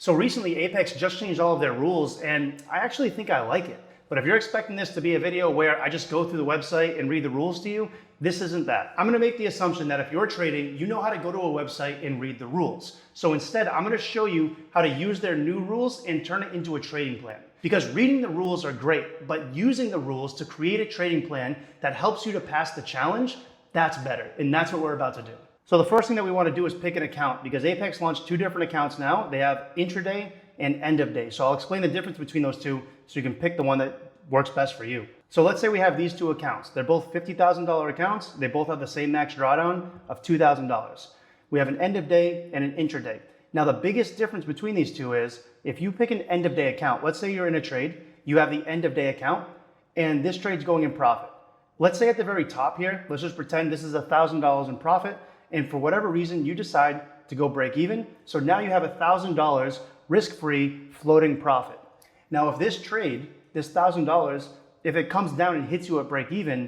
So recently Apex just changed all of their rules and I actually think I like it. But if you're expecting this to be a video where I just go through the website and read the rules to you, this isn't that. I'm gonna make the assumption that if you're trading, you know how to go to a website and read the rules. So instead, I'm gonna show you how to use their new rules and turn it into a trading plan. Because reading the rules are great, but using the rules to create a trading plan that helps you to pass the challenge, that's better. And that's what we're about to do. So the first thing that we wanna do is pick an account because Apex launched two different accounts now. They have intraday and end of day. So I'll explain the difference between those two so you can pick the one that works best for you. So let's say we have these two accounts. They're both $50,000 accounts. They both have the same max drawdown of $2,000. We have an end of day and an intraday. Now the biggest difference between these two is if you pick an end of day account, let's say you're in a trade, you have the end of day account and this trade's going in profit. Let's say at the very top here, let's just pretend this is $1,000 in profit and for whatever reason you decide to go break even. So now you have $1,000 risk-free floating profit. Now if this trade, this $1,000, if it comes down and hits you at break even,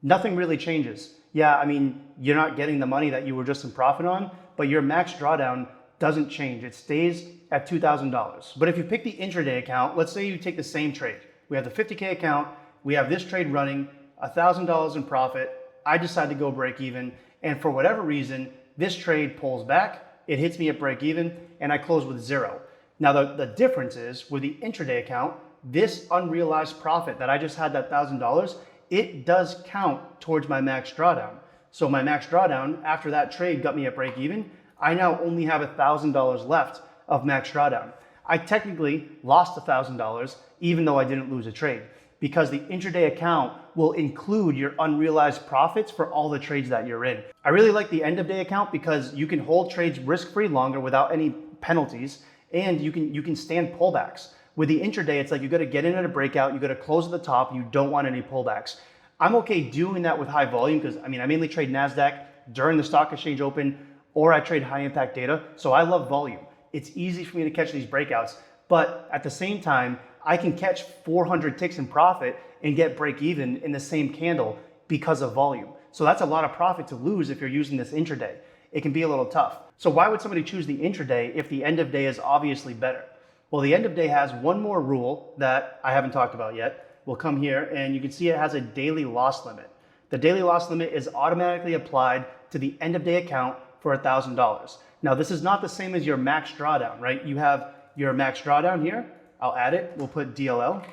nothing really changes. Yeah, I mean, you're not getting the money that you were just in profit on, but your max drawdown doesn't change. It stays at $2,000. But if you pick the intraday account, let's say you take the same trade. We have the 50K account, we have this trade running, $1,000 in profit, I decide to go break even, and for whatever reason, this trade pulls back, it hits me at break even, and I close with zero. Now the difference is with the intraday account, this unrealized profit that I just had, that $1,000, it does count towards my max drawdown. So my max drawdown after that trade got me at break even, I now only have $1,000 left of max drawdown. I technically lost $1,000 even though I didn't lose a trade because the intraday account will include your unrealized profits for all the trades that you're in. I really like the end of day account because you can hold trades risk-free longer without any penalties and you can stand pullbacks. With the intraday, it's like you got to get in at a breakout, you got to close at the top, you don't want any pullbacks. I'm okay doing that with high volume because I mainly trade NASDAQ during the stock exchange open or I trade high impact data. So I love volume. It's easy for me to catch these breakouts, but at the same time, I can catch 400 ticks in profit and get break even in the same candle because of volume. So that's a lot of profit to lose if you're using this intraday. It can be a little tough. So why would somebody choose the intraday if the end of day is obviously better? Well, the end of day has one more rule that I haven't talked about yet. We'll come here and you can see it has a daily loss limit. The daily loss limit is automatically applied to the end of day account for $1,000. Now, this is not the same as your max drawdown, right? You have your max drawdown here. I'll add it. We'll put DLL,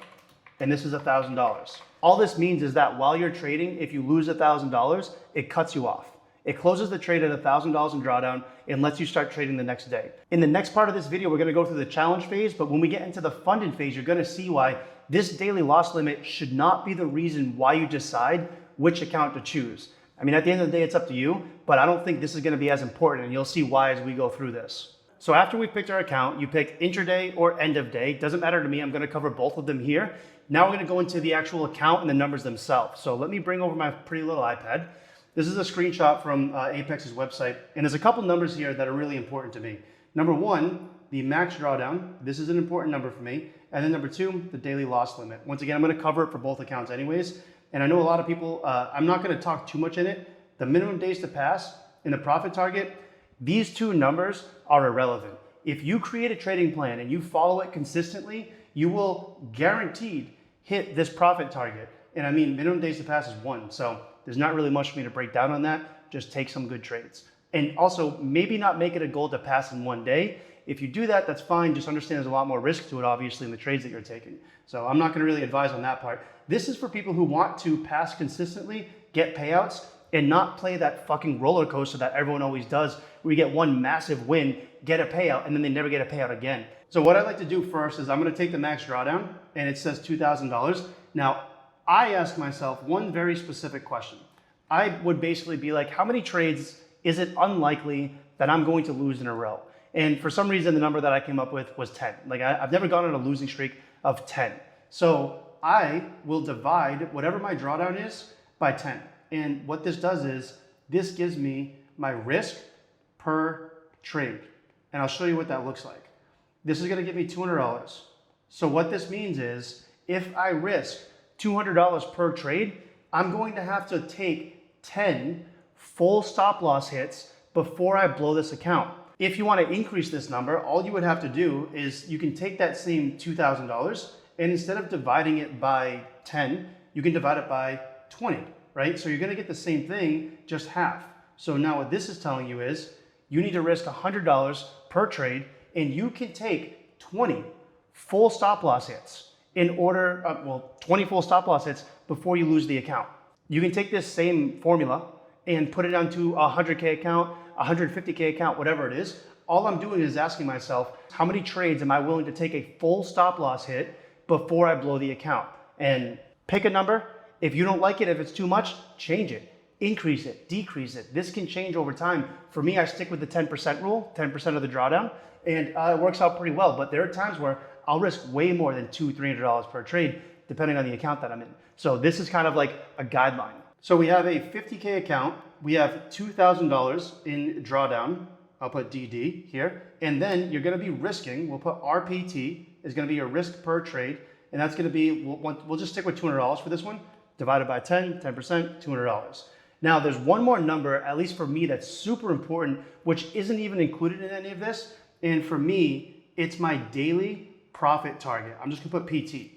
and this is $1,000. All this means is that while you're trading, if you lose $1,000, it cuts you off. It closes the trade at $1,000 in drawdown and lets you start trading the next day. In the next part of this video, we're gonna go through the challenge phase, but when we get into the funded phase, you're gonna see why this daily loss limit should not be the reason why you decide which account to choose. At the end of the day, it's up to you, but I don't think this is gonna be as important, and you'll see why as we go through this. So after we picked our account, you pick intraday or end of day. Doesn't matter to me, I'm gonna cover both of them here. Now we're gonna go into the actual account and the numbers themselves. So let me bring over my pretty little iPad. This is a screenshot from Apex's website, and there's a couple numbers here that are really important to me. Number one, the max drawdown. This is an important number for me. And then number two, the daily loss limit. Once again, I'm gonna cover it for both accounts anyways. And I know a lot of people, I'm not gonna talk too much in it. The minimum days to pass and the profit target, these two numbers are irrelevant. If you create a trading plan and you follow it consistently, you will guaranteed hit this profit target. And minimum days to pass is 1. So there's not really much for me to break down on that. Just take some good trades. And also maybe not make it a goal to pass in one day. If you do that, that's fine. Just understand there's a lot more risk to it, obviously, in the trades that you're taking. So I'm not gonna really advise on that part. This is for people who want to pass consistently, get payouts, and not play that fucking roller coaster that everyone always does, where you get one massive win, get a payout, and then they never get a payout again. So what I like to do first is I'm gonna take the max drawdown, and it says $2,000. Now, I ask myself one very specific question. I would basically be like, how many trades is it unlikely that I'm going to lose in a row? And for some reason, the number that I came up with was 10. I've never gone on a losing streak of 10. So I will divide whatever my drawdown is by 10. And what this does is, this gives me my risk per trade. And I'll show you what that looks like. This is gonna give me $200. So what this means is, if I risk $200 per trade, I'm going to have to take 10 full stop loss hits before I blow this account. If you want to increase this number, all you would have to do is you can take that same $2,000 and instead of dividing it by 10, you can divide it by 20, right? So you're going to get the same thing, just half. So now what this is telling you is you need to risk $100 per trade and you can take 20 full stop loss hits in order, 20 full stop loss hits before you lose the account. You can take this same formula and put it onto a 100K account, a 150K account, whatever it is. All I'm doing is asking myself, how many trades am I willing to take a full stop loss hit before I blow the account? And pick a number. If you don't like it, if it's too much, change it, increase it, decrease it. This can change over time. For me, I stick with the 10% rule, 10% of the drawdown, and it works out pretty well. But there are times where I'll risk way more than $200, $300 per trade, depending on the account that I'm in. So this is kind of like a guideline. So we have a 50K account. We have $2,000 in drawdown. I'll put DD here. And then you're going to be risking, we'll put RPT is going to be your risk per trade. And that's going to be, we'll just stick with $200 for this one, divided by 10%, $200. Now there's one more number, at least for me, that's super important, which isn't even included in any of this. And for me, it's my daily profit target. I'm just going to put PT.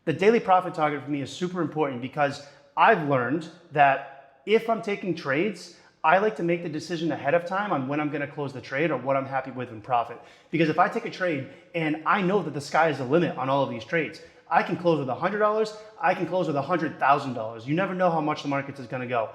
The daily profit target for me is super important because I've learned that if I'm taking trades, I like to make the decision ahead of time on when I'm going to close the trade or what I'm happy with in profit. Because if I take a trade and I know that the sky is the limit on all of these trades, I can close with $100, I can close with $100,000. You never know how much the market is going to go.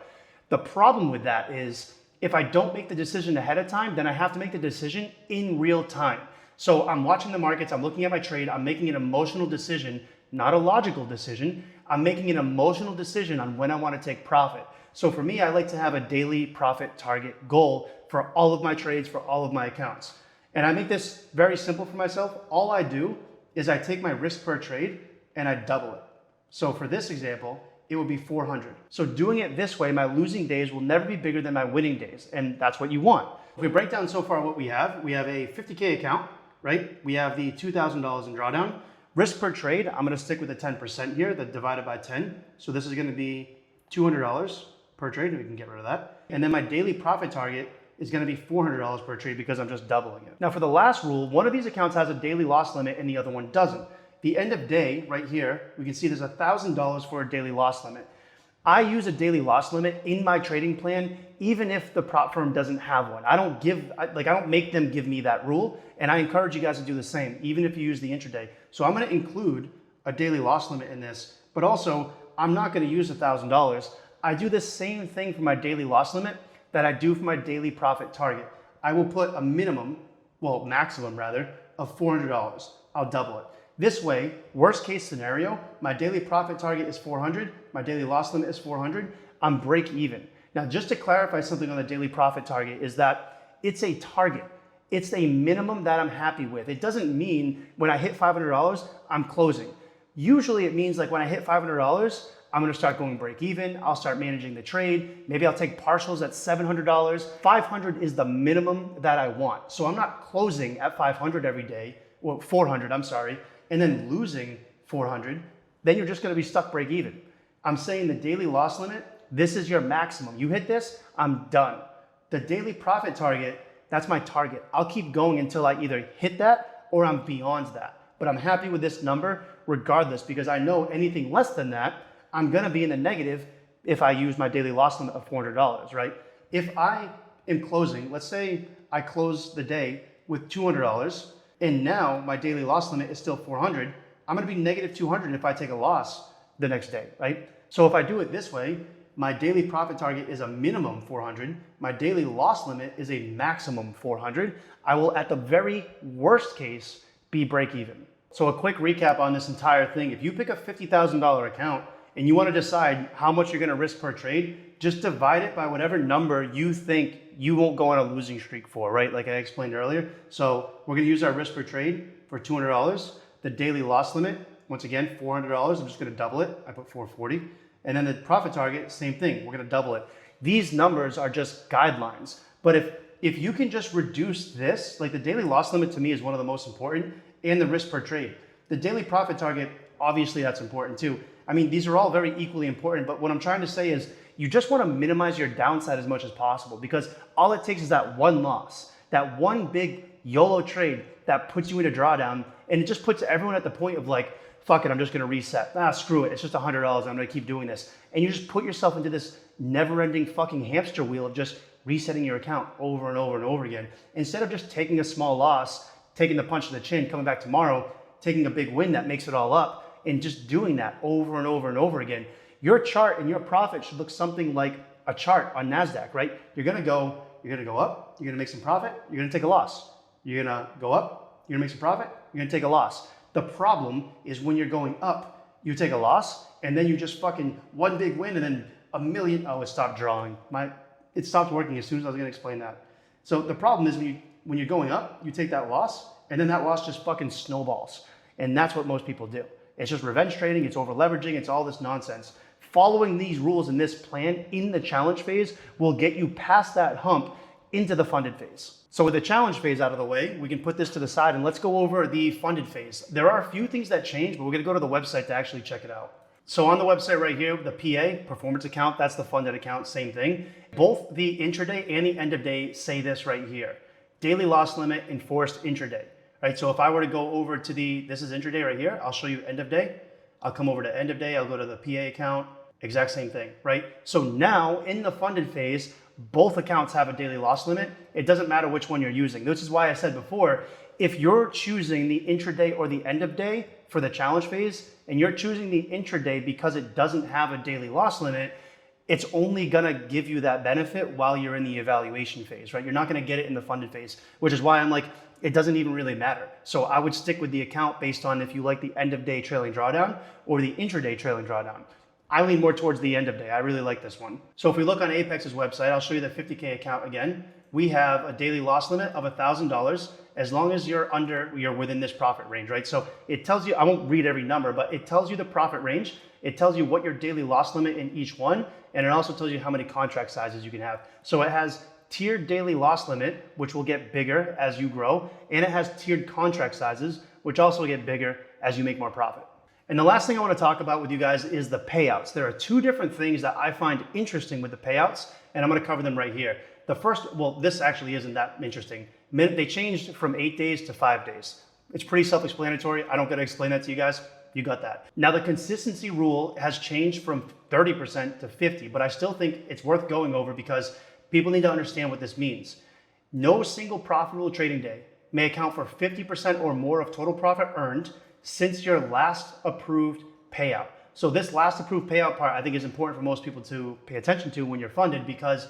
The problem with that is if I don't make the decision ahead of time, then I have to make the decision in real time. So I'm watching the markets, I'm looking at my trade, I'm making an emotional decision, not a logical decision. I'm making an emotional decision on when I want to take profit. So for me, I like to have a daily profit target goal for all of my trades, for all of my accounts. And I make this very simple for myself. All I do is I take my risk per trade and I double it. So for this example, it would be 400. So doing it this way, my losing days will never be bigger than my winning days. And that's what you want. If we break down so far what we have a 50K account, right? We have the $2,000 in drawdown. Risk per trade, I'm going to stick with the 10% here, that divided by 10. So this is going to be $200 per trade. We can get rid of that. And then my daily profit target is going to be $400 per trade because I'm just doubling it. Now for the last rule, one of these accounts has a daily loss limit and the other one doesn't. The end of day right here, we can see there's $1,000 for a daily loss limit. I use a daily loss limit in my trading plan, even if the prop firm doesn't have one. I don't make them give me that rule. And I encourage you guys to do the same, even if you use the intraday. So I'm going to include a daily loss limit in this, but also I'm not going to use $1,000. I do the same thing for my daily loss limit that I do for my daily profit target. I will put a maximum rather, of $400. I'll double it. This way, worst case scenario, my daily profit target is 400, my daily loss limit is 400, I'm break even. Now, just to clarify something on the daily profit target is that it's a target. It's a minimum that I'm happy with. It doesn't mean when I hit $500, I'm closing. Usually it means like when I hit $500, I'm gonna start going break even. I'll start managing the trade. Maybe I'll take partials at $700. 500 is the minimum that I want. So I'm not closing at 500 every day, or 400, I'm sorry, and then losing 400. Then you're just gonna be stuck break even. I'm saying the daily loss limit, this is your maximum. You hit this, I'm done. The daily profit target, that's my target. I'll keep going until I either hit that or I'm beyond that. But I'm happy with this number regardless because I know anything less than that, I'm gonna be in the negative if I use my daily loss limit of $400, right? If I am closing, let's say I close the day with $200 and now my daily loss limit is still 400, I'm gonna be negative 200 if I take a loss the next day, right? So if I do it this way, my daily profit target is a minimum 400. My daily loss limit is a maximum 400. I will, at the very worst case, be break even. So a quick recap on this entire thing. If you pick a $50,000 account and you want to decide how much you're going to risk per trade, just divide it by whatever number you think you won't go on a losing streak for, right? Like I explained earlier. So we're going to use our risk per trade for $200. The daily loss limit, once again, $400. I'm just going to double it. I put 440. And then the profit target, same thing, we're gonna double it. These numbers are just guidelines. But if you can just reduce this, like the daily loss limit to me is one of the most important, and the risk per trade. The daily profit target, obviously that's important too. I mean, these are all very equally important, but what I'm trying to say is you just wanna minimize your downside as much as possible because all it takes is that one loss. that one big YOLO trade that puts you into drawdown, and it just puts everyone at the point of like, fuck it, I'm just gonna reset. Screw it, it's just $100, I'm gonna keep doing this. And you just put yourself into this never-ending fucking hamster wheel of just resetting your account over and over and over again. Instead of just taking a small loss, taking the punch to the chin, coming back tomorrow, taking a big win that makes it all up, and just doing that over and over and over again. Your chart and your profit should look something like a chart on NASDAQ, right? You're gonna go up, you're gonna make some profit, you're gonna take a loss. You're gonna go up, you're gonna make some profit, you're gonna take a loss. The problem is when you're going up, you take a loss, and then you just fucking one big win and then a million, oh, it stopped drawing. It stopped working as soon as I was gonna explain that. So the problem is when you're going up, you take that loss, and then that loss just fucking snowballs. And that's what most people do. It's just revenge trading, it's over leveraging, it's all this nonsense. Following these rules in this plan in the challenge phase will get you past that hump into the funded phase. So with the challenge phase out of the way, we can put this to the side and let's go over the funded phase. There are a few things that change, but we're gonna go to the website to actually check it out. So on the website right here, the PA, performance account, that's the funded account, same thing. Both the intraday and the end of day say this right here. Daily loss limit enforced intraday, right? So if I were to go over to this is intraday right here, I'll show you end of day. I'll come over to end of day, I'll go to the PA account, exact same thing, right? So now in the funded phase, both accounts have a daily loss limit. It doesn't matter which one you're using. This is why I said before, if you're choosing the intraday or the end of day for the challenge phase, and you're choosing the intraday because it doesn't have a daily loss limit, it's only gonna give you that benefit while you're in the evaluation phase, right? You're not gonna get it in the funded phase, which is why I'm like, it doesn't even really matter. So I would stick with the account based on if you like the end of day trailing drawdown or the intraday trailing drawdown. I lean more towards the end of day. I really like this one. So if we look on Apex's website, I'll show you the 50K account again. We have a daily loss limit of $1,000 as long as you're within this profit range, right? So it tells you, I won't read every number, but it tells you the profit range. It tells you what your daily loss limit in each one. And it also tells you how many contract sizes you can have. So it has tiered daily loss limit, which will get bigger as you grow. And it has tiered contract sizes, which also get bigger as you make more profit. And the last thing I want to talk about with you guys is the payouts. There are two different things that I find interesting with the payouts, and I'm going to cover them right here. The first, well, this actually isn't that interesting. They changed from 8 days to 5 days. It's pretty self-explanatory. I don't got to explain that to you guys. You got that. Now the consistency rule has changed from 30% to 50%, but I still think it's worth going over because people need to understand what this means. No single profitable trading day may account for 50% or more of total profit earned since your last approved payout. So this last approved payout part I think is important for most people to pay attention to when you're funded because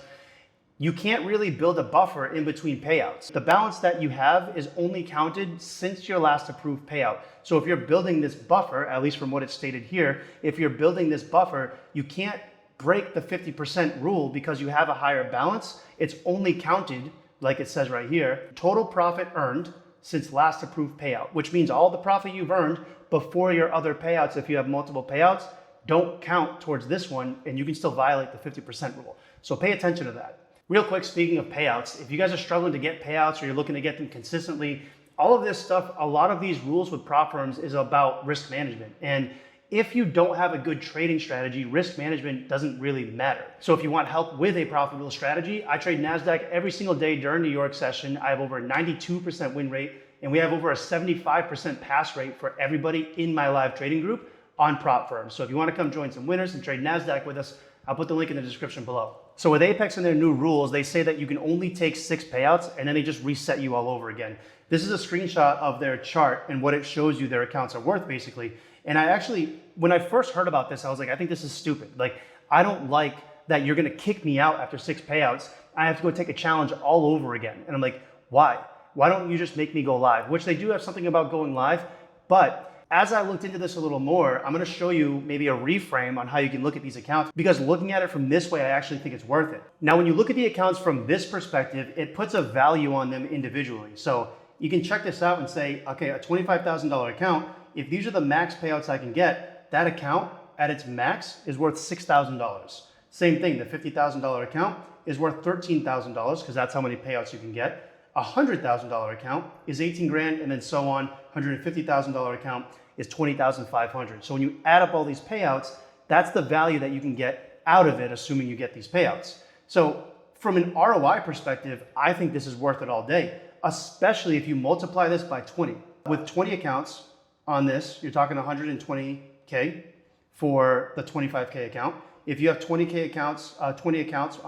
you can't really build a buffer in between payouts. The balance that you have is only counted since your last approved payout. So if you're building this buffer, at least from what it's stated here, if you're building this buffer, you can't break the 50% rule because you have a higher balance. It's only counted, like it says right here, total profit earned since last approved payout, which means all the profit you've earned before your other payouts, if you have multiple payouts, don't count towards this one and you can still violate the 50% rule. So pay attention to that. Real quick, speaking of payouts, if you guys are struggling to get payouts or you're looking to get them consistently, all of this stuff, a lot of these rules with prop firms is about risk management. And if you don't have a good trading strategy, risk management doesn't really matter. So if you want help with a profitable strategy, I trade NASDAQ every single day during New York session. I have over a 92% win rate, and we have over a 75% pass rate for everybody in my live trading group on prop firms. So if you want to come join some winners and trade NASDAQ with us, I'll put the link in the description below. So with Apex and their new rules, they say that you can only take 6 payouts and then they just reset you all over again. This is a screenshot of their chart and what it shows you their accounts are worth basically. And I actually, when I first heard about this, I was like, I think this is stupid. Like, I don't like that you're gonna kick me out after 6 payouts. I have to go take a challenge all over again. And I'm like, why? Why don't you just make me go live? Which they do have something about going live, but as I looked into this a little more, I'm gonna show you maybe a reframe on how you can look at these accounts because looking at it from this way, I actually think it's worth it. Now, when you look at the accounts from this perspective, it puts a value on them individually. So you can check this out and say, okay, a $25,000 account, if these are the max payouts I can get, that account at its max is worth $6,000. Same thing, the $50,000 account is worth $13,000 because that's how many payouts you can get. A $100,000 account is 18 grand and then so on. $150,000 account is 20,500. So when you add up all these payouts, that's the value that you can get out of it, assuming you get these payouts. So from an ROI perspective, I think this is worth it all day, especially if you multiply this by 20. With 20 accounts on this, you're talking 120K for the 25K account. If you have 20 accounts on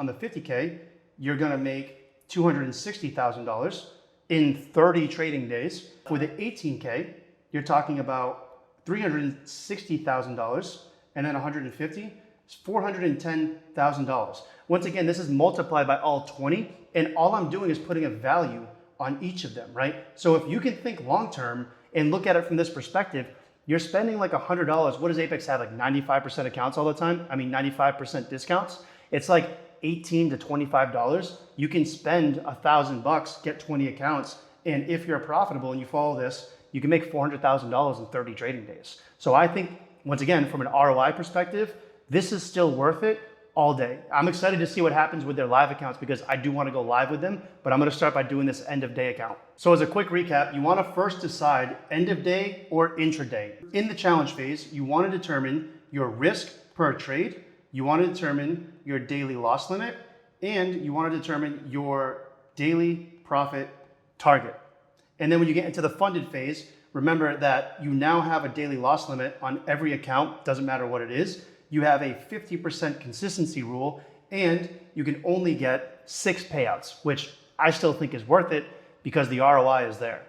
the 50K, you're gonna make $260,000 in 30 trading days. For the 18K, you're talking about $360,000, and then 150 is $410,000. Once again, this is multiplied by all 20, and all I'm doing is putting a value on each of them, right? So if you can think long-term and look at it from this perspective, you're spending like $100. What does Apex have? Like 95% accounts all the time? I mean, 95% discounts. It's like $18 to $25. You can spend $1,000, get 20 accounts. And if you're profitable and you follow this, you can make $400,000 in 30 trading days. So I think, once again, from an ROI perspective, this is still worth it all day. I'm excited to see what happens with their live accounts because I do want to go live with them, but I'm going to start by doing this end of day account. So as a quick recap, you want to first decide end of day or intraday. In the challenge phase, you want to determine your risk per trade, you want to determine your daily loss limit, and you want to determine your daily profit target. And then when you get into the funded phase, remember that you now have a daily loss limit on every account, doesn't matter what it is. You have a 50% consistency rule, and you can only get 6 payouts, which I still think is worth it because the ROI is there.